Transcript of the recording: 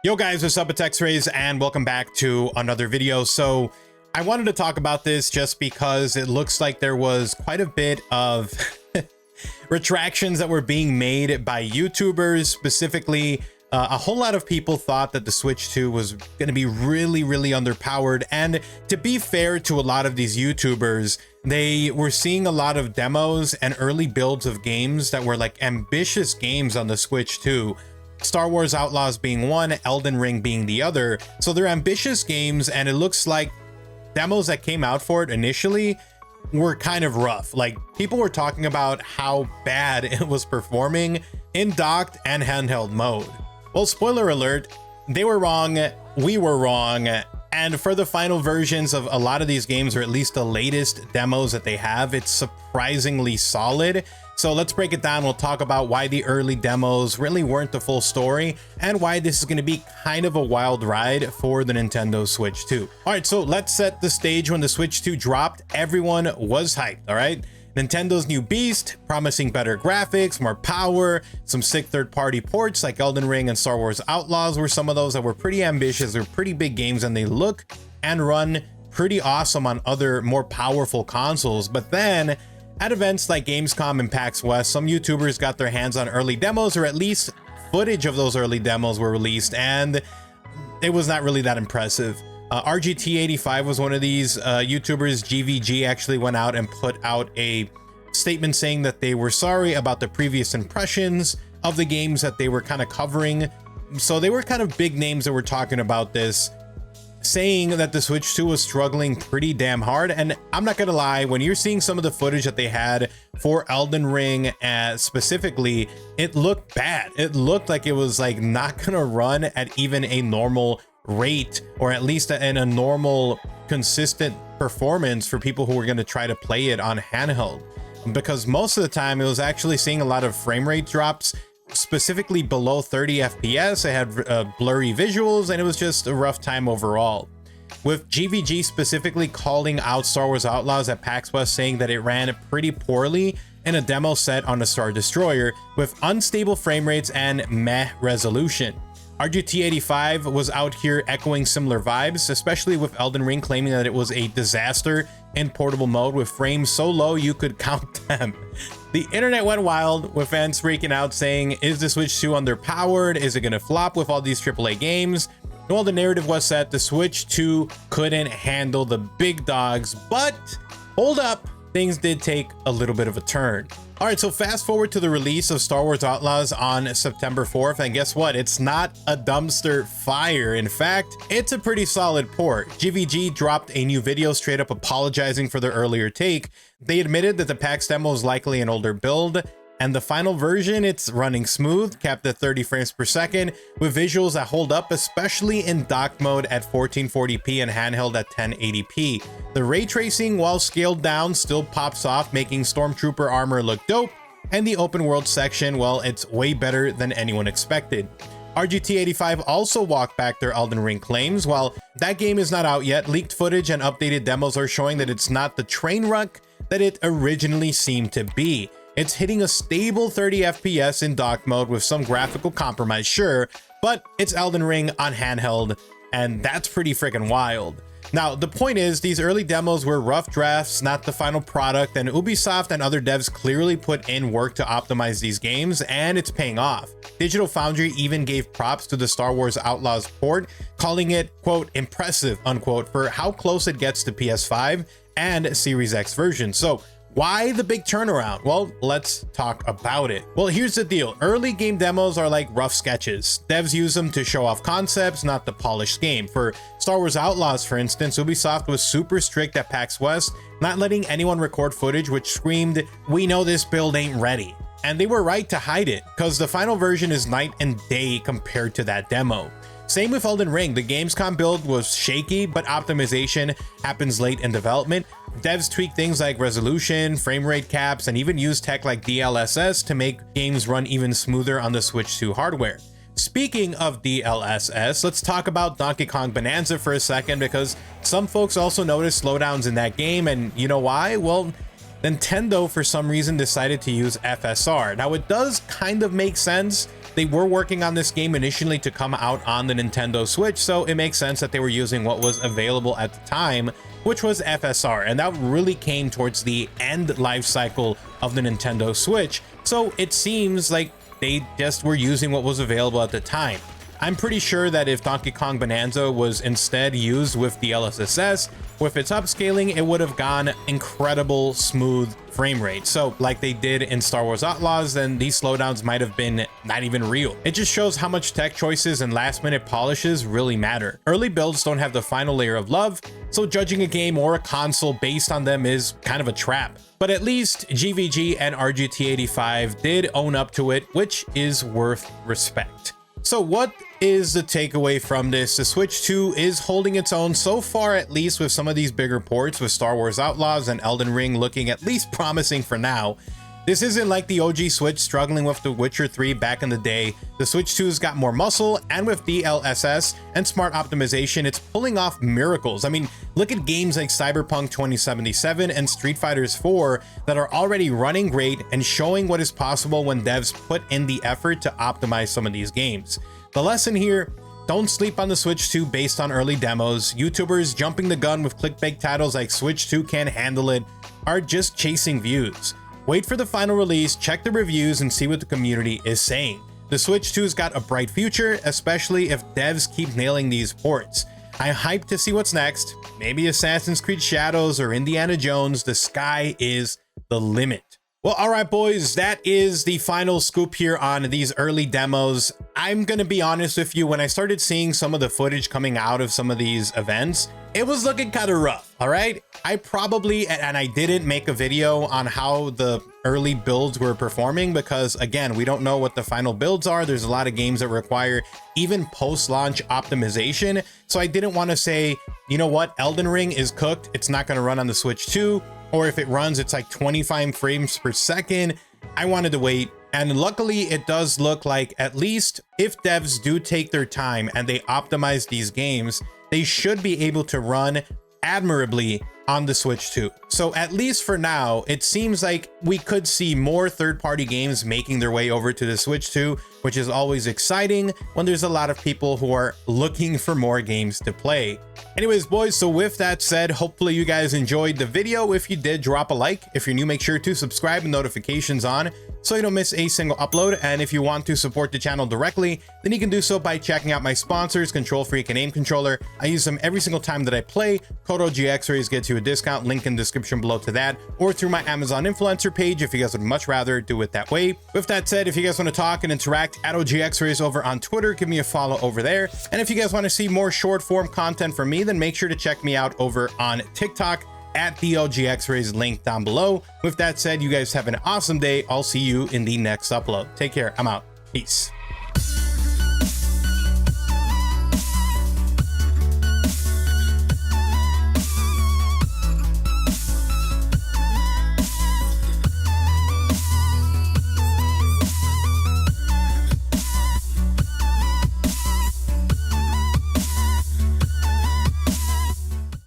Yo guys, what's up? It's XRAYZ and welcome back to another video. So I wanted to talk about this just because it looks like there was quite a bit of retractions that were being made by YouTubers. Specifically, a whole lot of people thought that the Switch 2 was going to be really underpowered. And to be fair to a lot of these YouTubers, they were seeing a lot of demos and early builds of games that were like ambitious games on the Switch 2. Star Wars Outlaws being one, Elden Ring being the other. So they're ambitious games, and it looks like demos that came out for it initially were kind of rough. Like, people were talking about how bad it was performing in docked and handheld mode. Well, spoiler alert, they were wrong, we were wrong, and for the final versions of a lot of these games, or at least the latest demos that they have, it's surprisingly solid. So let's break it down. We'll talk about why the early demos really weren't the full story and why this is going to be kind of a wild ride for the Nintendo Switch 2. All right, so let's set the stage. When the Switch 2 dropped, everyone was hyped, all right? Nintendo's new beast, promising better graphics, more power, some sick third-party ports like Elden Ring and Star Wars Outlaws were some of those that were pretty ambitious. They're pretty big games and they look and run pretty awesome on other more powerful consoles. But then at events like Gamescom and PAX West, some YouTubers got their hands on early demos, or at least footage of those early demos were released, and it was not really that impressive. RGT85 was one of these YouTubers. GVG actually went out and put out a statement saying that they were sorry about the previous impressions of the games that they were kind of covering. So they were kind of big names that were talking about this, saying that the Switch 2 was struggling pretty damn hard. And I'm not gonna lie, when you're seeing some of the footage that they had for Elden Ring specifically, it looked bad. It looked like it was like not gonna run at even a normal rate, or at least in a normal consistent performance for people who were going to try to play it on handheld, because most of the time it was actually seeing a lot of frame rate drops, specifically below 30 FPS. It had blurry visuals, and it was just a rough time overall. With GVG specifically calling out Star Wars Outlaws at PAX West, saying that it ran pretty poorly in a demo set on the Star Destroyer with unstable frame rates and meh resolution. RGT85 was out here echoing similar vibes, especially with Elden Ring claiming that it was a disaster in portable mode with frames so low you could count them. The internet went wild with fans freaking out saying, is the Switch 2 underpowered? Is it going to flop with all these AAA games? Well, the narrative was set the Switch 2 couldn't handle the big dogs, but hold up, things did take a little bit of a turn. All right, so fast forward to the release of Star Wars Outlaws on September 4th, and guess what? It's not a dumpster fire. In fact, it's a pretty solid port. GVG dropped a new video straight up apologizing for their earlier take. They admitted that the PAX demo is likely an older build, and the final version, it's running smooth, capped at 30 frames per second, with visuals that hold up, especially in dock mode at 1440p and handheld at 1080p. The ray tracing, while scaled down, still pops off, making Stormtrooper armor look dope, and the open world section, well, it's way better than anyone expected. RGT85 also walked back their Elden Ring claims. While that game is not out yet, leaked footage and updated demos are showing that it's not the train wreck that it originally seemed to be. It's hitting a stable 30 FPS in dock mode with some graphical compromise, sure, but it's Elden Ring on handheld, and that's pretty freaking wild. Now, the point is, these early demos were rough drafts, not the final product, and Ubisoft and other devs clearly put in work to optimize these games, and it's paying off. Digital Foundry even gave props to the Star Wars Outlaws port, calling it, quote, impressive, unquote, for how close it gets to PS5 and Series X version. So, why the big turnaround? Well, let's talk about it. Well, here's the deal. Early game demos are like rough sketches. Devs use them to show off concepts, not the polished game. For Star Wars Outlaws, for instance, Ubisoft was super strict at PAX West, not letting anyone record footage which screamed, "We know this build ain't ready." And they were right to hide it, because the final version is night and day compared to that demo. Same with Elden Ring. The Gamescom build was shaky, but optimization happens late in development. Devs tweak things like resolution, frame rate caps, and even use tech like DLSS to make games run even smoother on the Switch 2 hardware. Speaking of DLSS, let's talk about Donkey Kong Bonanza for a second, because some folks also noticed slowdowns in that game, and you know why? Well, Nintendo for some reason decided to use FSR. Now, it does kind of make sense They were working on this game initially to come out on the Nintendo Switch, so it makes sense that they were using what was available at the time, which was FSR, and that really came towards the end life cycle of the Nintendo Switch, so it seems like they just were using what was available at the time. I'm pretty sure that if Donkey Kong Bonanza was instead used with the LSSS, with its upscaling, it would have gone incredible smooth frame rate. So like they did in Star Wars Outlaws, then these slowdowns might have been not even real. It just shows how much tech choices and last minute polishes really matter. Early builds don't have the final layer of love, so judging a game or a console based on them is kind of a trap. But at least GVG and RGT85 did own up to it, which is worth respect. So what is the takeaway from this? The Switch 2 is holding its own so far, at least with some of these bigger ports, with Star Wars Outlaws and Elden Ring looking at least promising for now. This isn't like the OG Switch struggling with The Witcher 3 back in the day. The Switch 2's got more muscle, and with DLSS and smart optimization, it's pulling off miracles. I mean, look at games like Cyberpunk 2077 and Street Fighter 4 that are already running great and showing what is possible when devs put in the effort to optimize some of these games. The lesson here: don't sleep on the Switch 2 based on early demos. YouTubers jumping the gun with clickbait titles like Switch 2 can't handle it are just chasing views. Wait for the final release, check the reviews, and see what the community is saying. The Switch 2's got a bright future, especially if devs keep nailing these ports. I'm hyped to see what's next. Maybe Assassin's Creed Shadows or Indiana Jones. The sky is the limit. Well, all right, boys, that is the final scoop here on these early demos. I'm going to be honest with you, when I started seeing some of the footage coming out of some of these events, it was looking kind of rough, all right? I probably, and I didn't make a video on how the early builds were performing because, again, we don't know what the final builds are. There's a lot of games that require even post-launch optimization. So I didn't want to say, you know what, Elden Ring is cooked. It's not going to run on the Switch 2. Or if it runs, it's like 25 frames per second. I wanted to wait. And luckily, it does look like, at least if devs do take their time and they optimize these games, they should be able to run admirably on the Switch 2. So at least for now, it seems like we could see more third-party games making their way over to the Switch 2, which is always exciting when there's a lot of people who are looking for more games to play. Anyways, boys, so with that said, hopefully you guys enjoyed the video. If you did, drop a like. If you're new, make sure to subscribe and notifications on so you don't miss a single upload. And if you want to support the channel directly, then you can do so by checking out my sponsors, Control Freak and Aim Controller. I use them every single time that I play. Code OGXRAYZ gets you a discount, link in the description below to that, or through my Amazon influencer page if you guys would much rather do it that way. With that said, if you guys want to talk and interact, at OGXRAYZ over on Twitter, give me a follow over there. And if you guys want to see more short form content from me, then make sure to check me out over on TikTok at the OGXRAYZ, link down below. With that said, you guys have an awesome day. I'll see you in the next upload. Take care. I'm out. Peace.